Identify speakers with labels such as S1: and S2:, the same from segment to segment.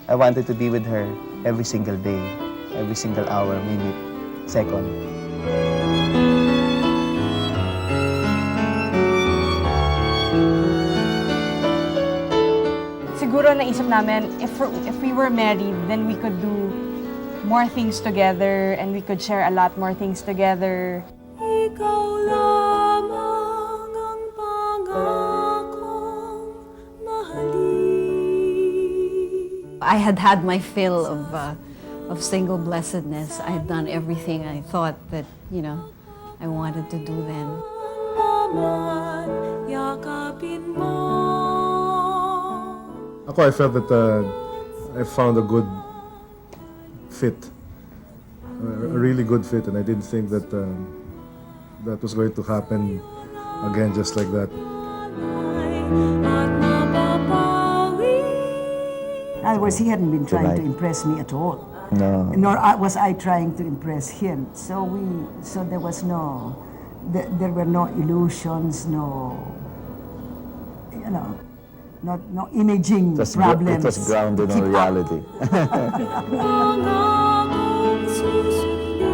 S1: I wanted to be with her every single day, every single hour, minute, second.
S2: Siguro naisip namin, if we were married, then we could do more things together and we could share a lot more things together.
S3: Ikaw lamang ang pangakong mahalin.
S4: I had had my fill of single blessedness. I had done everything I thought that, I wanted to do then.
S3: Paman, yakapin mo.
S5: I felt that I found a good fit, a really good fit, and I didn't think that that was going to happen again just like that.
S3: At mapapawi.
S6: In other words, he hadn't been trying to impress me at all.
S1: No.
S6: Nor was I trying to impress him. So there was there were no illusions, no imaging problems.
S1: It was grounded on
S6: Keep up.
S1: reality.
S3: Pangakong susundin.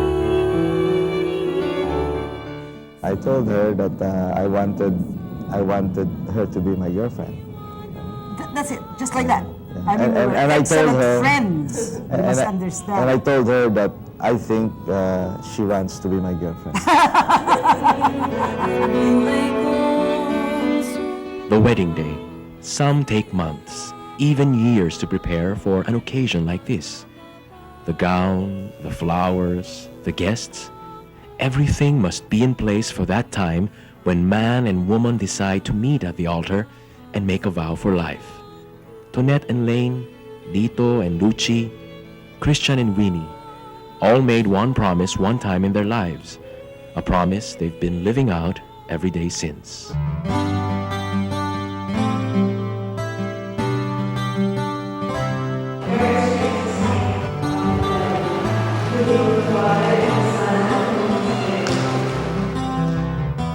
S1: I told her that I wanted her to be my girlfriend.
S6: That's it, just like that.
S1: Yeah.
S6: I mean, we were
S1: and I told
S6: excellent
S1: her-
S6: friends. You must understand.
S1: And I told her that I think she wants to be my girlfriend.
S7: The wedding day. Some take months, even years to prepare for an occasion like this. The gown, the flowers, the guests, everything must be in place for that time when man and woman decide to meet at the altar and make a vow for life. Tonette and Lane, Lito and Lucci, Christian and Winnie, all made one promise one time in their lives, a promise they've been living out every day since.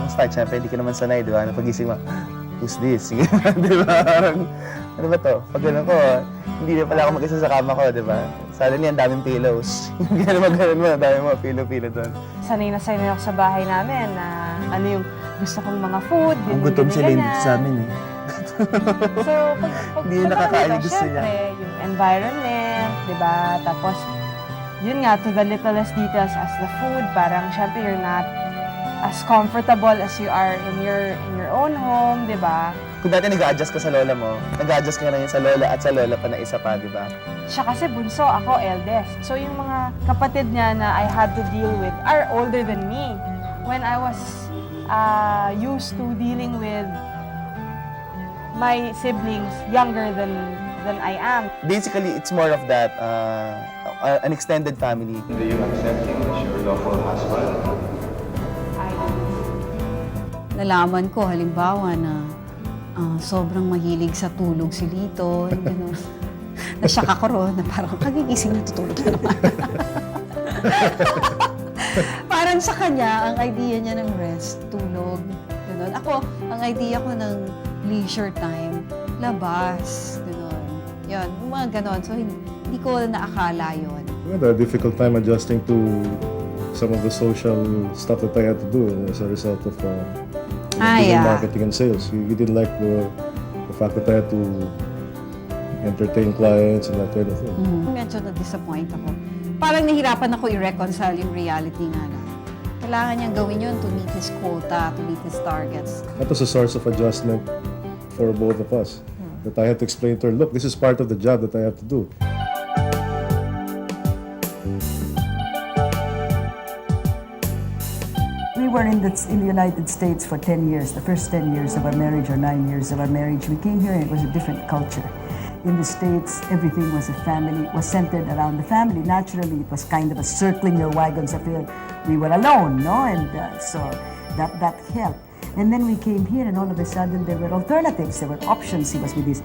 S1: Basta, syempre, hindi ka naman sanay, di ba? Napagising mo, who's this? Di ba? Parang, ano ba to? Pag gano'n ko, hindi na pala ako mag-isa sa kama ko, di ba? Suddenly, ang daming pillows. Gano'n mag-gano'n mo, ang daming mga pillow-pillow doon.
S2: Sanay na sanay ako sa bahay namin na ano yung gusto kong mga food,
S1: Ang gutom si Lynn sa amin eh.
S2: So,
S1: Hindi yun nakakain,
S2: dito,
S1: gusto niya.
S2: syempre, yung environment, di ba? Tapos, yun nga, to the littlest details as the food, parang syempre you're not as comfortable as you are in your own home, di ba?
S1: Kung dati nag-a-adjust ka sa lola mo, nag-a-adjust ka na yun sa lola at sa lola pa na isa pa, di ba?
S2: Siya kasi bunso, ako eldest. So yung mga kapatid niya na I had to deal with are older than me. When I was used to dealing with my siblings younger than I am.
S1: Basically, it's more of that, an extended family.
S8: Do you accept him as your lawful husband?
S4: Nalaman ko, halimbawa, na sobrang mahilig sa tulog si Lito. Yung gano'n. Nasyak ako ron na parang kagigising na tutulog na naman. Parang sa kanya, ang idea niya ng rest, tulog. Gano'n. Ako, ang idea ko ng leisure time, labas. Gano'n. Yun, mga gano'n. So, hindi ko naakala yun.
S5: We had a difficult time adjusting to some of the social stuff that I had to do as a result of doing marketing and sales. We didn't like the fact that I had to entertain clients and that kind of thing.
S4: Medyo na-disappoint ako. Parang nahirapan ako i-reconcile yung reality nga na kailangan niyang gawin yun to meet his quota, to meet his targets.
S5: That was a source of adjustment for both of us. That I had to explain to her, look, this is part of the job that I have to do.
S6: We were in the United States for 10 years, the first 10 years of our marriage or 9 years of our marriage. We came here and it was a different culture. In the States, everything was a family, was centered around the family. Naturally, it was kind of a circling your wagons of we were alone, no? And so that helped. And then we came here and all of a sudden there were alternatives, there were options. He was with his,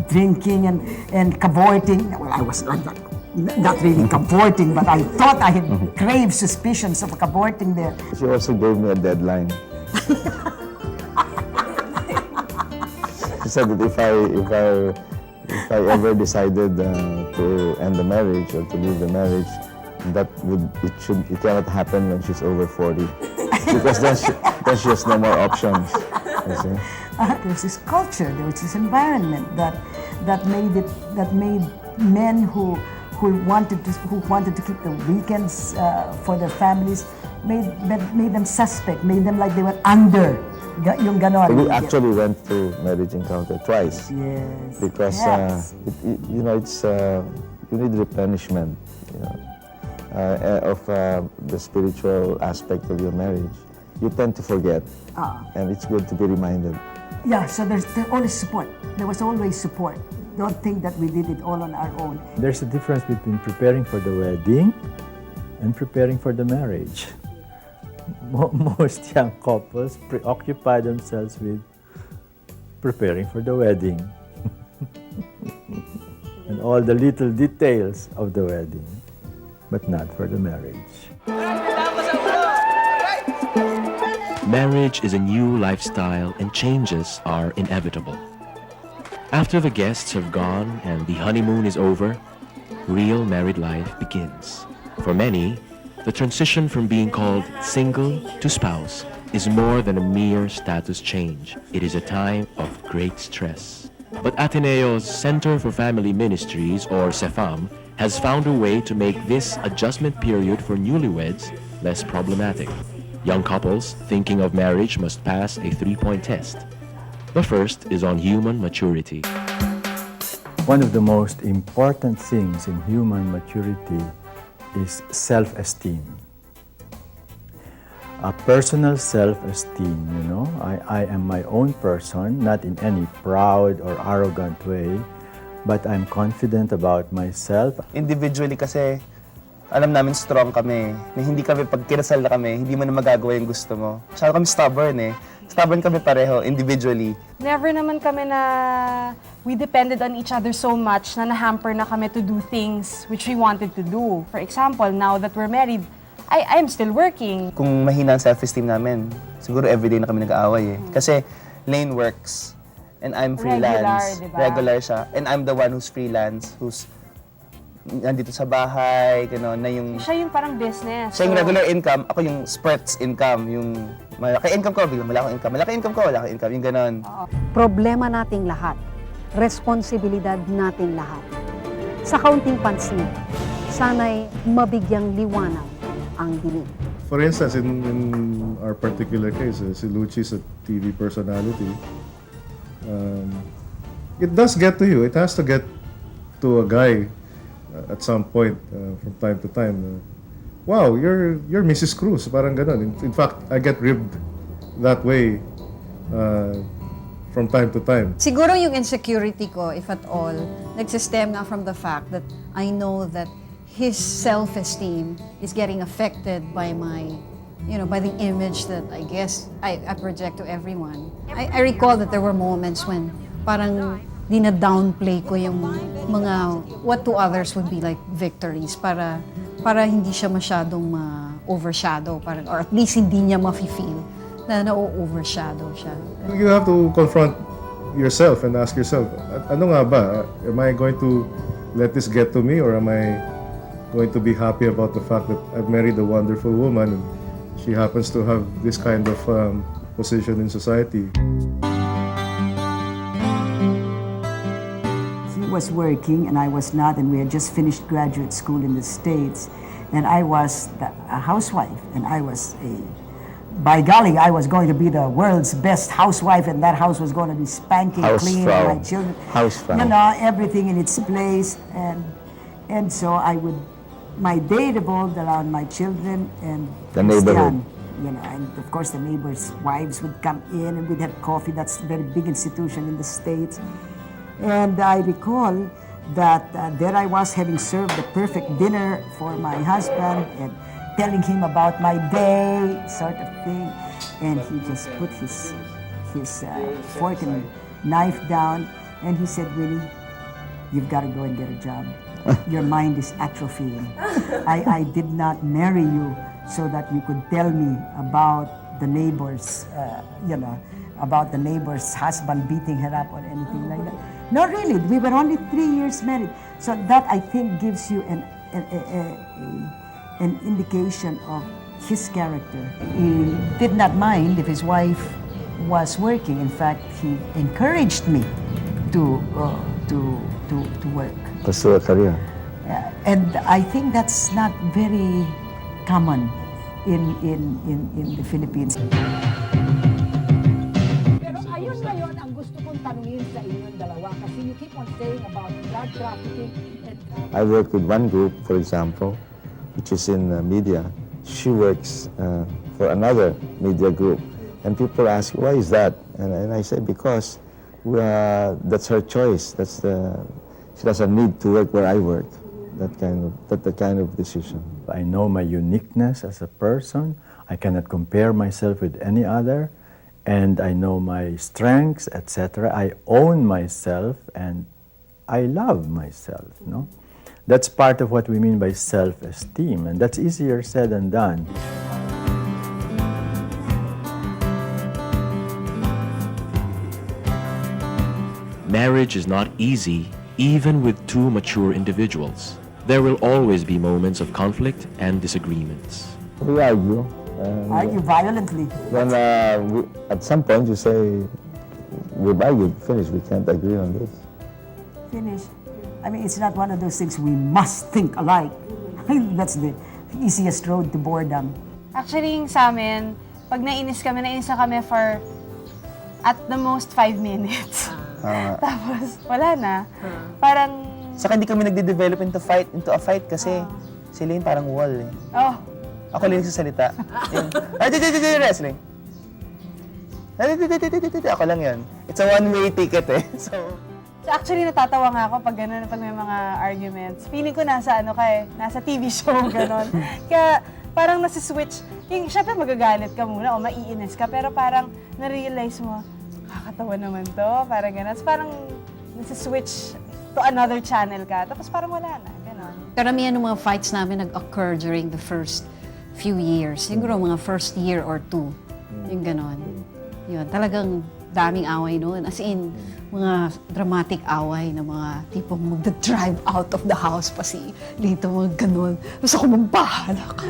S6: drinking and cavorting. Well, I was not really cavorting, but I thought I had grave suspicions of cavorting there.
S1: She also gave me a deadline.
S9: She said that if I ever decided to end the marriage or to leave the marriage, it cannot happen when she's over 40, because then she has no more options. You see?
S6: There's this culture, there was this environment that made men who wanted to keep the weekends for their families, made them suspect, made them like they were under yung ganon.
S9: We actually went to marriage encounter twice.
S6: Yes.
S9: Because
S6: yes.
S9: it's you need replenishment, of the spiritual aspect of your marriage. You tend to forget, and it's good to be reminded.
S6: Yeah, so there's always support. There was always support. Don't think that we did it all on our own.
S10: There's a difference between preparing for the wedding and preparing for the marriage. Most young couples preoccupy themselves with preparing for the wedding and all the little details of the wedding, but not for the marriage.
S7: Marriage is a new lifestyle and changes are inevitable. After the guests have gone and the honeymoon is over, real married life begins. For many, the transition from being called single to spouse is more than a mere status change. It is a time of great stress. But Ateneo's Center for Family Ministries, or CEFAM, has found a way to make this adjustment period for newlyweds less problematic. Young couples thinking of marriage must pass a 3-point test. The first is on human maturity.
S10: One of the most important things in human maturity is self-esteem. A personal self-esteem, I am my own person, not in any proud or arrogant way, but I'm confident about myself.
S1: Individually kasi, alam namin strong kami. Na hindi kami, pag kinasal na kami, hindi mo na magagawa yung gusto mo. Masyado kami stubborn eh. Stubborn kami pareho, individually.
S2: Never naman kami na we depended on each other so much na nahamper na kami to do things which we wanted to do. For example, now that we're married, I'm still working.
S1: Kung mahina ang self-esteem namin, siguro everyday na kami nag-aaway eh. Kasi Lane works and I'm freelance.
S2: Regular, diba?
S1: Regular siya. And I'm the one who's freelance, who's nandito sa bahay, gano'n, na yung...
S2: Siya yung parang business.
S1: Siya yung regular income, ako yung spurts income, yung malaki income ko, biglang wala akong income. Malaki income ko, wala akong income, yung gano'n.
S11: Problema nating lahat. Responsibilidad nating lahat. Sa kaunting pansin, sana'y mabigyang liwanag ang dilim.
S5: For instance, in our particular case, si Lucci is a TV personality. It does get to you. It has to get to a guy at some point from time to time. Wow, you're Mrs. Cruz, parang ganon. In fact, I get ribbed that way from time to time.
S4: Siguro yung insecurity ko, if at all, nagsistem nga from the fact that I know that his self-esteem is getting affected by my, by the image that I guess I project to everyone. I recall that there were moments when parang dina-downplay ko yung mga what to others would be like victories para hindi siya masyadong ma-overshadow, or at least hindi niya ma-feel na na-overshadow siya.
S5: You have to confront yourself and ask yourself, ano nga ba? Am I going to let this get to me, or am I going to be happy about the fact that I've married a wonderful woman and she happens to have this kind of position in society?
S6: He was working and I was not, and we had just finished graduate school in the States, and I was a housewife, and I was by golly, I was going to be the world's best housewife, and that house was going to be spanking clean, and my children, everything in its place, and so my day revolved around my children and
S9: The neighborhood.
S6: And of course the neighbors' wives would come in and we'd have coffee. That's a very big institution in the States. And I recall that there I was having served the perfect dinner for my husband and telling him about my day, sort of thing. And he just put his fork and knife down and he said, "Willie, you've got to go and get a job. Your mind is atrophying. I did not marry you so that you could tell me about the neighbors, about the neighbor's husband beating her up or anything like that. No, really, we were only 3 years married. So that, I think, gives you an indication of his character. He did not mind if his wife was working. In fact, he encouraged me to work.
S9: Pursue a career.
S6: And I think that's not very common in the Philippines.
S11: Pero ayun ngayon ang gusto kong tanungin sa inyong dalawa kasi you keep on saying about drug trafficking and
S9: I work with one group, for example, which is in media. She works for another media group. And people ask, why is that? And I say, because that's her choice. She doesn't need to work where I work. That kind of decision.
S10: I know my uniqueness as a person. I cannot compare myself with any other. And I know my strengths, etc. I own myself and I love myself. No? That's part of what we mean by self-esteem. And that's easier said than done.
S7: Marriage is not easy, even with two mature individuals. There will always be moments of conflict and disagreements.
S9: We argue.
S6: Argue violently.
S9: When at some point you say, we've argued, finished, we can't agree on this.
S6: Finish. I mean, it's not one of those things we must think alike. That's the easiest road to boredom.
S2: Actually, yung sa amin, pag nainis na kami for at the most 5 minutes. Tapos, wala na. Parang,
S1: Saka hindi kami nagde-develop into a fight kasi sila yung parang wall eh.
S2: oh,
S1: Ako lang nagsasalita. Wrestling. Ako lang yun. It's a one-way ticket eh. So
S2: actually, natatawa nga ako pag gano'n, pag may mga arguments. Feeling ko nasa nasa TV show, gano'n. Kaya parang nasi-switch. Syempre magagalit ka muna o maiinis ka, pero parang na-realize mo, kakatawa naman to, parang gano'n. So parang nasi-switch to another channel ka, tapos parang wala na, gano'n.
S4: Karamihan ng mga fights namin nag-occur during the first few years. Siguro mga first year or two. Yung ganon. Yun, talagang daming away noon. As in, mga dramatic away na mga tipong mag-drive out of the house pa si Lito, mga ganon. Tapos ako mabahala ka.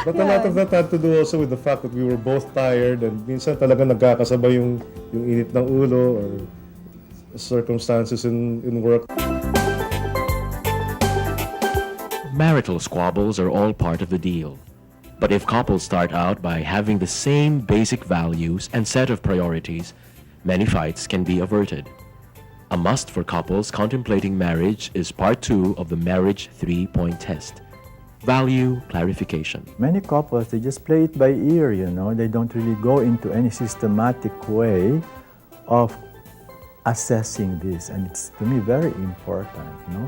S5: But a lot of that had to do also with the fact that we were both tired and minsan talaga nagkakasabay yung init ng ulo or circumstances in work.
S7: Marital squabbles are all part of the deal. But if couples start out by having the same basic values and set of priorities, many fights can be averted. A must for couples contemplating marriage is part 2 of the Marriage 3-point test. Value clarification.
S10: Many couples, they just play it by ear, you know. They don't really go into any systematic way of assessing this. And it's, to me, very important, no?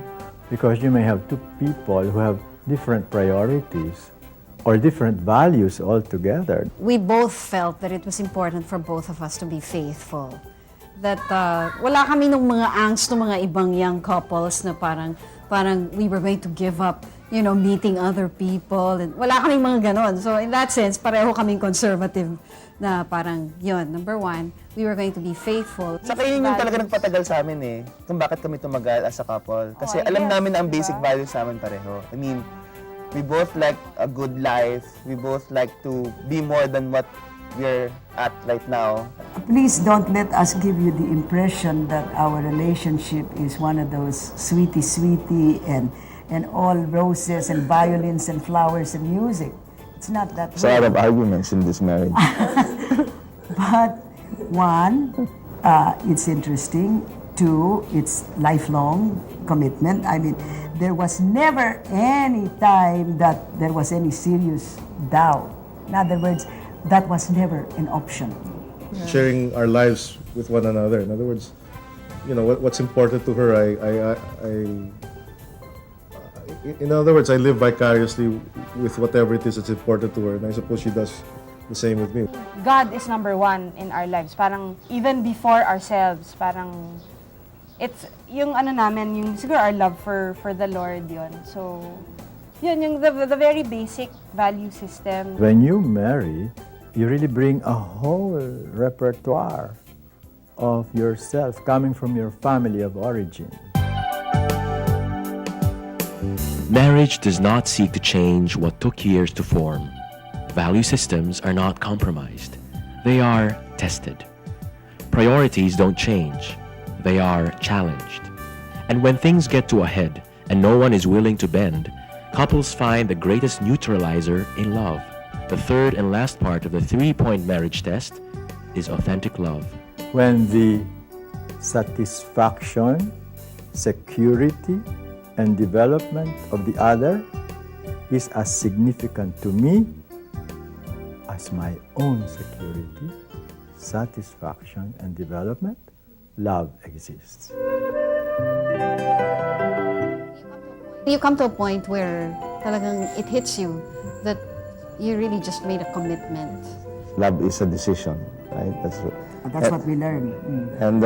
S10: Because you may have two people who have different priorities or different values altogether.
S4: We both felt that it was important for both of us to be faithful. That wala kami nung mga angst ng mga ibang young couples na parang we were going to give up, you know, meeting other people. And wala kaming mga ganon. So in that sense, pareho kaming conservative na parang, yun, number one, we were going to be faithful.
S1: Saka yun yung talaga nagpatagal sa amin eh, kung bakit kami tumagal as a couple. Kasi
S2: Oh,
S1: alam
S2: yes,
S1: namin na ang basic
S2: diba?
S1: values namin pareho. I mean, we both like a good life. We both like to be more than what we're at right now.
S6: Please don't let us give you the impression that our relationship is one of those sweetie and all roses and violins and flowers and music. It's not that
S9: There's a lot of arguments in this marriage.
S6: But one, it's interesting. Two, it's lifelong commitment. I mean, there was never any time that there was any serious doubt. In other words, that was never an option.
S5: Sharing our lives with one another. In other words, you know, what's important to her, in other words, I live vicariously with whatever it is that's important to her, and I suppose she does the same with me.
S2: God is number one in our lives. Parang even before ourselves, parang it's yung ano namin, yung siguro our love for the Lord yun. So, yun yung the very basic value system.
S10: When you marry, you really bring a whole repertoire of yourself coming from your family of origin.
S7: Marriage does not seek to change what took years to form. Value systems are not compromised. They are tested. Priorities don't change. They are challenged. And when things get to a head and no one is willing to bend, couples find the greatest neutralizer in love. The third and last part of the 3-point marriage test is authentic love.
S10: When the satisfaction, security, and development of the other is as significant to me as my own security, satisfaction, and development, love exists.
S4: You come to a point where talagang it hits you that you really just made a commitment.
S9: Love is a decision, right?
S6: That's what we learned.
S9: And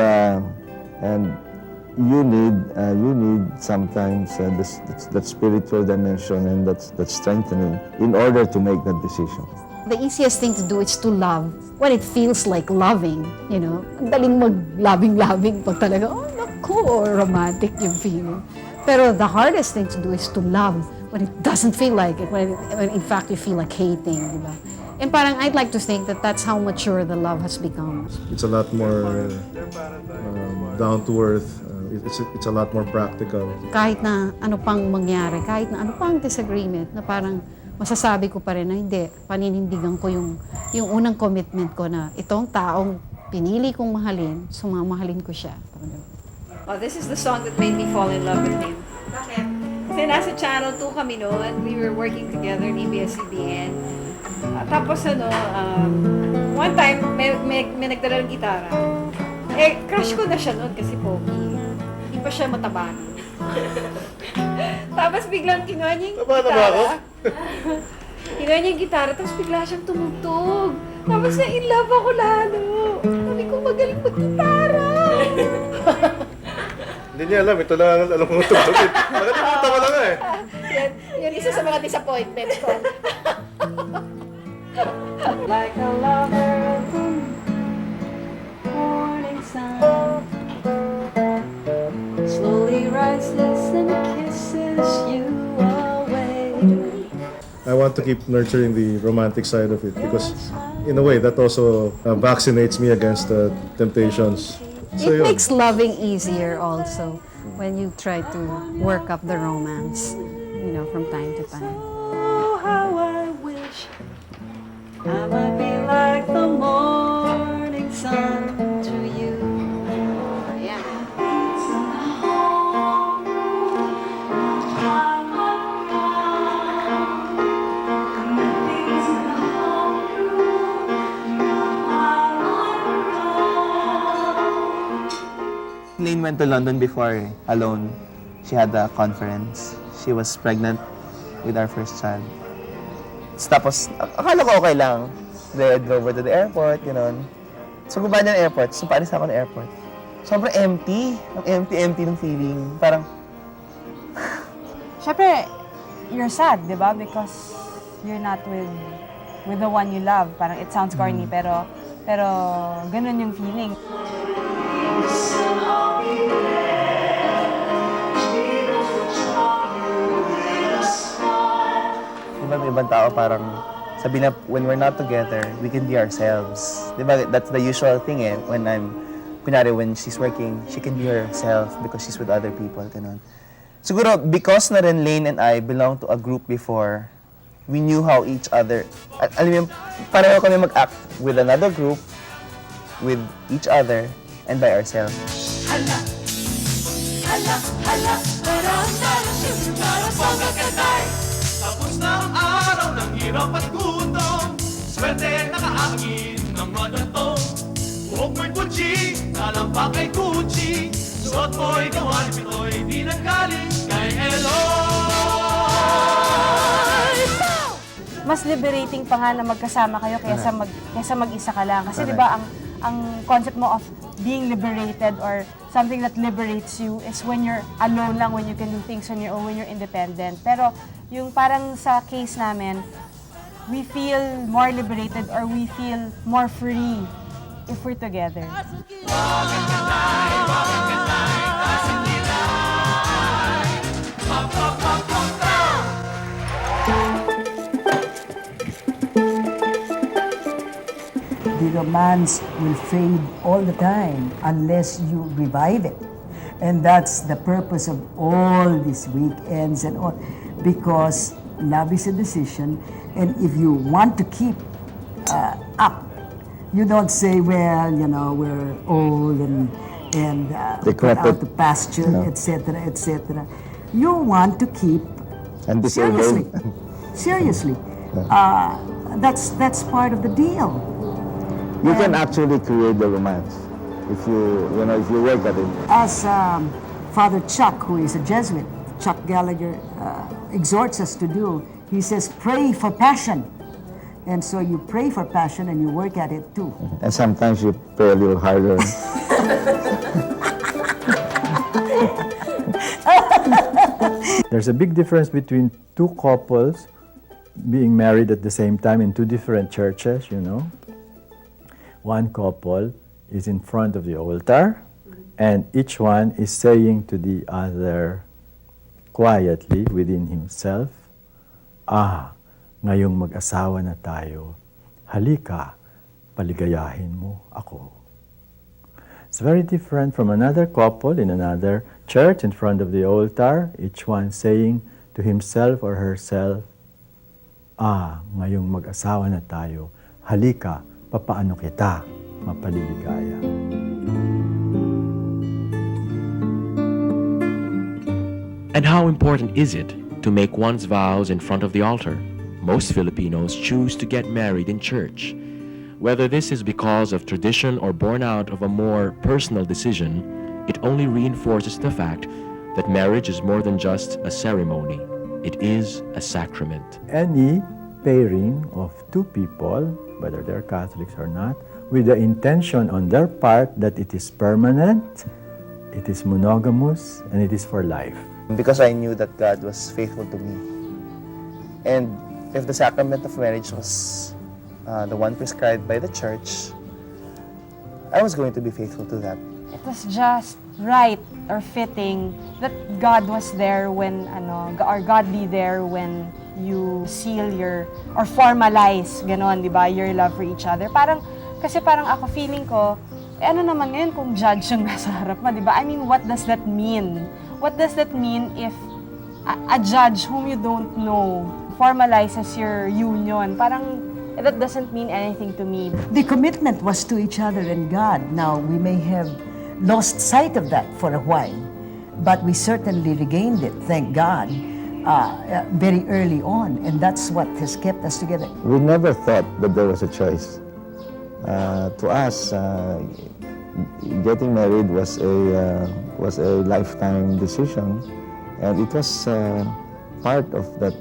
S9: you need sometimes that spiritual dimension and that strengthening in order to make that decision.
S4: The easiest thing to do is to love when it feels like loving, you know. Ang daling mag-loving-loving pag talaga, oh, naku, romantic yung feeling. Pero the hardest thing to do is to love when it doesn't feel like it, when in fact you feel like hating, di ba? And parang I'd like to think that that's how mature the love has become.
S5: It's a lot more down to earth. It's a lot more practical.
S4: Kahit na ano pang mangyari, kahit na ano pang disagreement, na parang masasabi ko pa rin na hindi, paninindigan ko yung unang commitment ko na itong taong pinili kong mahalin, sumamahalin ko siya.
S12: Oh, this is the song that made me fall in love with him. Bakit? Kasi nasa Channel 2 kami noon. We were working together in ABS-CBN. Tapos one time, may nagdala ng gitara. Eh, crush ko na siya noon kasi pogi. Hindi pa siya mataba. Tapos biglang kinuha niya yung gitara.
S5: Taba ako?
S12: Kinuha niya yung gitara, tapos bigla siyang tumugtog. Tapos na-in love ako lalo. Sabi ko, magaling mag-gitara.
S5: Hindi niya alam, ito lang alam ko tugtugin. Nakalimutan ko lang eh.
S12: Yan isa sa mga disappointments ko.
S2: Like a lover of the morning sun, slowly rises and kisses you away.
S5: I want to keep nurturing the romantic side of it because in a way that also vaccinates me against temptations. So
S4: It
S5: yun.
S4: makes loving easier also when you try to work up the romance, you know, from time to time.
S2: Oh, how I wish I might be like the morning sun to you.
S1: Lane went to London before, alone. She had a conference. She was pregnant with our first child. Tapos, akala ko okay lang. They drove her to the airport, gano'n. So, bumaba niya ng airport. So, paalis ako ng airport. Sobrang empty. Ang empty ng feeling. Parang,
S2: Siyempre, you're sad, di ba? Because you're not with the one you love. Parang it sounds corny, pero ganun yung feeling.
S1: diba, may ibang tao parang sabi na, when we're not together, we can be ourselves. Diba, that's the usual thing eh. When she's working, she can be herself because she's with other people, ganun. Siguro, because na rin Lane and I belong to a group before, we knew how each other, alam mo, pareho kami mag-act with another group, with each other, and by ourselves.
S3: Tapos na ang araw ng hirap at gutom. Swerte nakaangin ng madatong. Buhok mo'y Gucci, talampak ay Gucci. Suot mo'y gawa ni Pinoy, di nanggaling kay Eloy.
S2: Mas liberating pa nga na magkasama kayo kaysa mag-isa ka lang. Kasi di ba ang concept mo of being liberated or something that liberates you is when you're alone lang, when you can do things on your own, when you're independent. Pero yung parang sa case namin, we feel more liberated or we feel more free if we're together.
S6: The romance will fade all the time unless you revive it. And that's the purpose of all these weekends and all, because love is a decision, and if you want to keep up, you don't say, well, you know, we're old and put
S9: Decrepit.
S6: out to pasture,
S9: No.
S6: etc., etc. You want to keep
S9: And
S6: seriously,
S9: disabled.
S6: seriously. That's part of the deal.
S9: You can actually create the romance if you know, if you work at it.
S6: As Father Chuck, who is a Jesuit, Chuck Gallagher, exhorts us to do, he says, pray for passion. And so you pray for passion and you work at it too.
S9: And sometimes you pray a little harder.
S10: There's a big difference between two couples being married at the same time in two different churches, you know. One couple is in front of the altar, and each one is saying to the other quietly within himself, ngayong mag-asawa na tayo, halika, paligayahin mo ako. It's very different from another couple in another church in front of the altar, each one saying to himself or herself, ngayong mag-asawa na tayo, halika, papaano kita mapaliligaya.
S7: And how important is it to make one's vows in front of the altar? Most Filipinos choose to get married in church. Whether this is because of tradition or born out of a more personal decision, it only reinforces the fact that marriage is more than just a ceremony. It is a sacrament.
S10: Any pairing of two people, whether they're Catholics or not, with the intention on their part that it is permanent, it is monogamous, and it is for life.
S1: Because I knew that God was faithful to me. And if the sacrament of marriage was the one prescribed by the church, I was going to be faithful to that.
S2: It was just right or fitting that God was there when, or God be there when you seal your, or formalize, ganon, di ba, your love for each other. Kasi parang ako, feeling ko, ano naman ngayon kung judge yung nasa harap mo, di ba? I mean, what does that mean? What does that mean if a judge whom you don't know formalizes your union? Parang, that doesn't mean anything to me.
S6: The commitment was to each other and God. Now, we may have lost sight of that for a while, but we certainly regained it, thank God, very early on, and that's what has kept us together.
S9: We never thought that there was a choice. To us, getting married was a lifetime decision, and it was part of that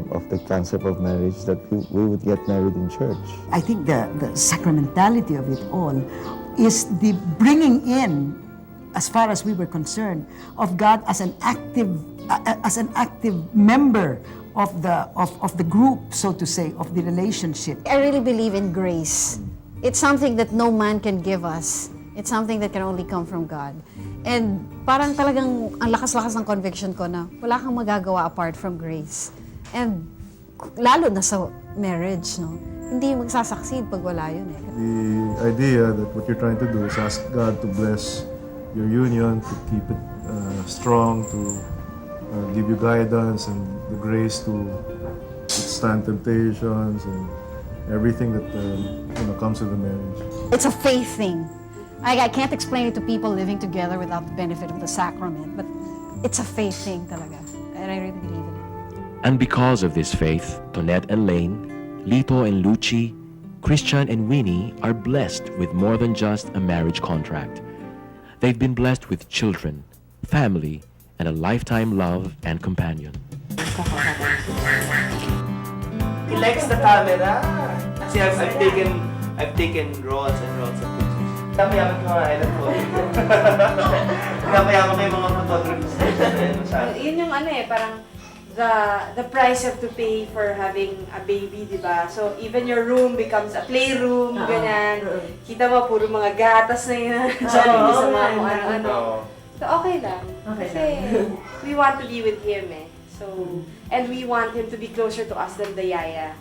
S9: of the concept of marriage that we would get married in church.
S6: I think the sacramentality of it all is the bringing in, as far as we were concerned, of God as an active member of the group, so to say, of the relationship.
S12: I really believe in grace. It's something that no man can give us. It's something that can only come from God. And parang talagang ang lakas-lakas ng conviction ko na wala kang magagawa apart from grace. And lalo na sa marriage, no? Hindi magsasucceed pag wala yun eh.
S5: The idea that what you're trying to do is ask God to bless your union, to keep it strong, to give you guidance and the grace to withstand temptations and everything that comes with the marriage.
S12: It's a faith thing. I can't explain it to people living together without the benefit of the sacrament, but it's a faith thing talaga. And I really believe in it.
S7: And because of this faith, Tonette and Lane, Lito and Luchi, Christian and Winnie are blessed with more than just a marriage contract. They've been blessed with children, family, and a lifetime love and companion.
S1: He likes the camera. See, I've taken rolls and rolls of pictures. Yaman ko mga island photo. Yaman ko yung mga photographers.
S2: Yun yung parang the price you have to pay for having a baby, di ba? So, even your room becomes a playroom, ganyan. Kita mo, puro mga gatas na yun. Sa mga kung ano-ano. So, okay lang. Kasi, we want to be with him eh. So, and we want him to be closer to us than the yaya.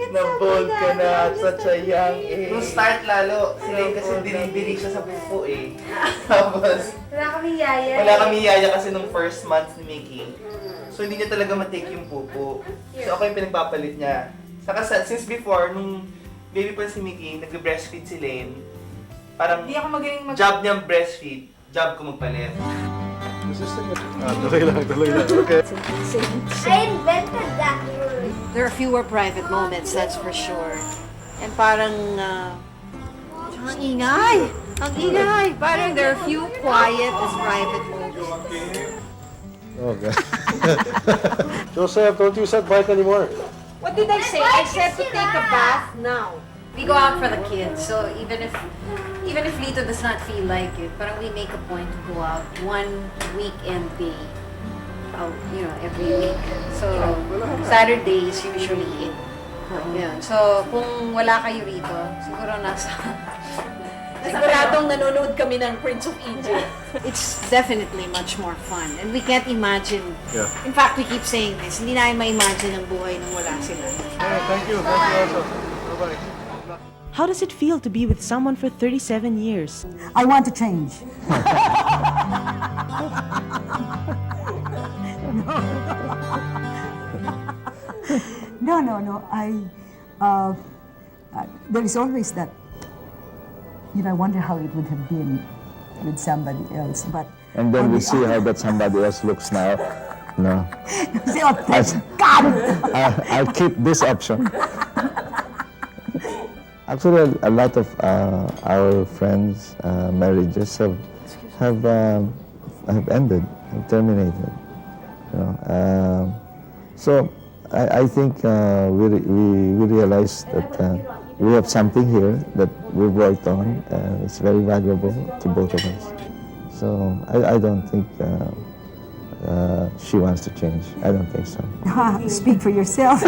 S1: Nabold ka na at such a young age. Nung start lalo, si Lane kasi dinibili siya sa pupo eh. Tapos,
S2: Wala kami yaya.
S1: wala kami yaya kasi nung first month ni Mickey. So hindi niya talaga matake yung pupo. So ako yung pinagpapalit niya. Saka since before, nung baby pa si Mickey, nag-breastfeed si Lane. Parang
S2: Hindi ako magaling
S1: job niya breastfeed, job ko magpalit.
S5: Tuloy lang. Okay.
S13: I invented that word.
S12: There are fewer private moments, that's for sure. And parang, ang ingay! Ang ingay! Parang there are few quiet and private moments.
S5: Okay. Joseph, don't use that bike anymore.
S11: What did I say? I said to take a bath now.
S12: We go out for the kids, so even if Lito does not feel like it, parang we make a point to go out one weekend day, every week. So Saturday is usually it. Yun. So kung wala kayo rito, siguro siguradong nanonood kami ng Prince of Egypt. It's definitely much more fun, and we can't imagine.
S5: Yeah.
S12: In fact, we keep saying this. Hindi namin ma-imagine ang buhay nung wala sila.
S5: Thank you also. Bye-bye.
S14: How does it feel to be with someone for 37 years?
S6: I want to change. No. There is always that. I wonder how it would have been with somebody else. But
S9: And then we see how that somebody else looks now. No.
S6: say, oh, thank God!
S9: I'll keep this option. Actually, a lot of our friends' marriages have ended, have terminated. So I think we realized that we have something here that we've worked on. It's very valuable to both of us. So I don't think she wants to change. I don't think so.
S6: Speak for yourself.